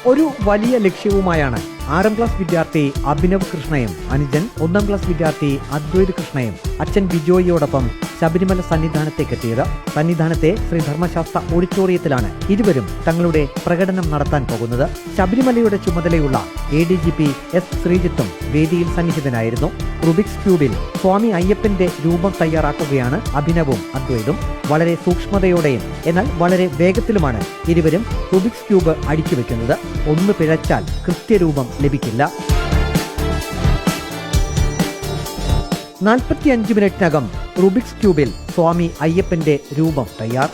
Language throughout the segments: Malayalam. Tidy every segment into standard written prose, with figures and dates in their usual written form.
ഒരു വലിയ ലക്ഷ്യവുമായാണ് 6ാം ക്ലാസ് വിദ്യാർത്ഥി അഭിനവ് കൃഷ്ണയും അനുജൻ 1ാം ക്ലാസ് വിദ്യാർത്ഥി അദ്വൈത് കൃഷ്ണയും അച്ഛൻ ബിജോയിയോടൊപ്പം ശബരിമല സന്നിധാനത്തേക്കെത്തിയത്. സന്നിധാനത്തെ ശ്രീ ധർമ്മശാസ്ത്ര ഓഡിറ്റോറിയത്തിലാണ് ഇരുവരും തങ്ങളുടെ പ്രകടനം നടത്താൻ പോകുന്നത്. ശബരിമലയുടെ ചുമതലയുള്ള ADGP S ശ്രീജിത്തും വേദിയിൽ സന്നിഹിതനായിരുന്നു. റുബിക്സ് ക്യൂബിൽ സ്വാമി അയ്യപ്പന്റെ രൂപം തയ്യാറാക്കുകയാണ് അഭിനവും അദ്വൈതും. വളരെ സൂക്ഷ്മതയോടെയും എന്നാൽ വളരെ വേഗത്തിലുമാണ് ഇരുവരും റുബിക്സ് ക്യൂബ് അടുക്കി വെക്കുന്നത്. ഒന്ന് പിഴച്ചാൽ കൃത്യരൂപം ലഭിക്കില്ല. 45 മിനിറ്റിനകം റുബിക്സ് ക്യൂബിൽ സ്വാമി അയ്യപ്പന്റെ രൂപം തയ്യാർ.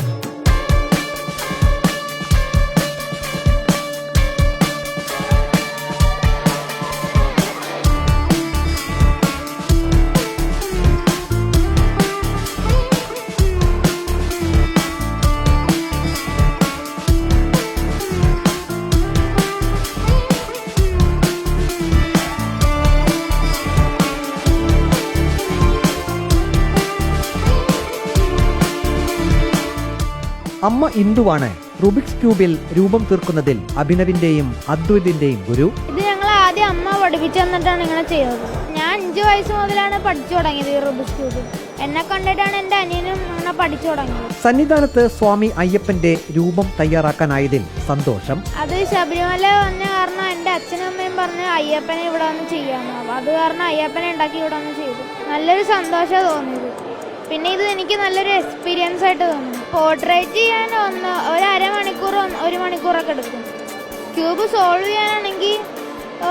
അമ്മ ഇന്ദുവാണ് റുബിക്സ് ക്യൂബിൽ രൂപം തീർക്കുന്നതിൽ അഭിനവിന്റെയും അദ്വൈതിന്റെയും ഗുരു. ഇത് ഞങ്ങൾ ആദ്യം അമ്മ പഠിപ്പിച്ചു തന്നിട്ടാണ് ഇങ്ങനെ ചെയ്തത്. ഞാൻ 5 വയസ്സ് മുതലാണ് പഠിച്ചു തുടങ്ങിയത് ഈ റുബിക്സ് ക്യൂബിൽ. എന്നെ കണ്ടിട്ടാണ് എൻ്റെ അനിയനും അങ്ങനെ പഠിച്ചു തുടങ്ങിയത്. സന്നിധാനത്ത് സ്വാമി അയ്യപ്പന്റെ രൂപം തയ്യാറാക്കാനായതിൽ സന്തോഷം. അത് ശബരിമല വന്ന കാരണം എൻ്റെ അച്ഛനും അമ്മയും പറഞ്ഞ് അയ്യപ്പനെ ഇവിടെ വന്ന് ചെയ്യാമെന്ന്. അത് കാരണം അയ്യപ്പനെ ഉണ്ടാക്കി ഇവിടെ വന്ന് ചെയ്തു. നല്ലൊരു സന്തോഷം തോന്നിയത്. പിന്നെ ഇത് എനിക്ക് നല്ലൊരു എക്സ്പീരിയൻസ് ആയിട്ട് തോന്നുന്നു. പോർട്രേറ്റ് ചെയ്യാൻ ഒരു അരമണിക്കൂർ 1 മണിക്കൂറൊക്കെ എടുക്കും. ക്യൂബ് സോൾവ് ചെയ്യാനാണെങ്കിൽ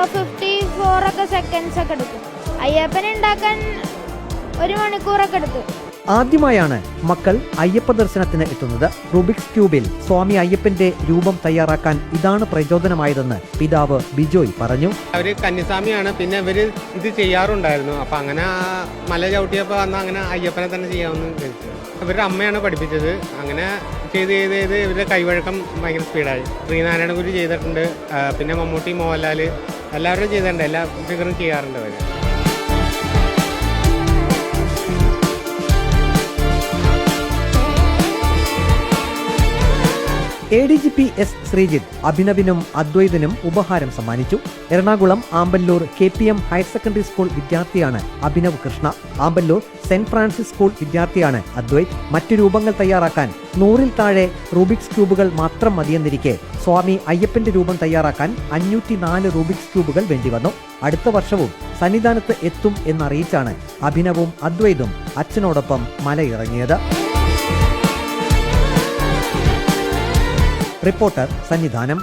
54 സെക്കൻഡ്സ് ഒക്കെ എടുക്കും. അയ്യപ്പനെ ഉണ്ടാക്കാൻ 1 മണിക്കൂറൊക്കെ എടുത്തു. ആദ്യമായാണ് മക്കൾ അയ്യപ്പ ദർശനത്തിന് എത്തുന്നത്. റുബിക്സ് ക്യൂബിൽ സ്വാമി അയ്യപ്പന്റെ രൂപം തയ്യാറാക്കാൻ ഇതാണ് പ്രചോദനമായതെന്ന് പിതാവ് ബിജോയ് പറഞ്ഞു. അവര് കന്യാസ്വാമിയാണ്, പിന്നെ ഇവര് ഇത് ചെയ്യാറുണ്ടായിരുന്നു. അപ്പൊ അങ്ങനെ മല ചവിട്ടിയപ്പോ അന്ന് അങ്ങനെ അയ്യപ്പനെ തന്നെ ചെയ്യാമെന്ന് വിചാരിച്ചു. ഇവരുടെ അമ്മയാണ് പഠിപ്പിച്ചത്. അങ്ങനെ ചെയ്ത് ഇവരുടെ കൈവഴക്കം ഭയങ്കര സ്പീഡായി. ശ്രീനാരായണ ഗുരു ചെയ്തിട്ടുണ്ട്, പിന്നെ മമ്മൂട്ടി, മോഹൻലാല് എല്ലാവരും ചെയ്തിട്ടുണ്ട്. എല്ലാ ഫിഗറും ചെയ്യാറുണ്ട് അവര്. ADGP S ശ്രീജിത്ത് അഭിനവിനും അദ്വൈതിനും ഉപഹാരം സമ്മാനിച്ചു. Ernakulam Amballoor KPM higher secondary school വിദ്യാർത്ഥിയാണ് Abhinav Krishna. Amballoor Saint Francis school വിദ്യാർത്ഥിയാണ് അദ്വൈത്. മറ്റു രൂപങ്ങൾ തയ്യാറാക്കാൻ 100-ൽ താഴെ റുബിക്സ് ക്യൂബുകൾ മാത്രം മതിയെന്നിരിക്കെ സ്വാമി അയ്യപ്പന്റെ രൂപം തയ്യാറാക്കാൻ 504 റുബിക്സ് ക്യൂബുകൾ വേണ്ടിവന്നു. അടുത്ത വർഷവും സന്നിധാനത്ത് എത്തും എന്നറിയിച്ചാണ് അഭിനവും അദ്വൈതും അച്ഛനോടൊപ്പം മലയിറങ്ങിയത്. റിപ്പോർട്ടർ സന്നിധാനം.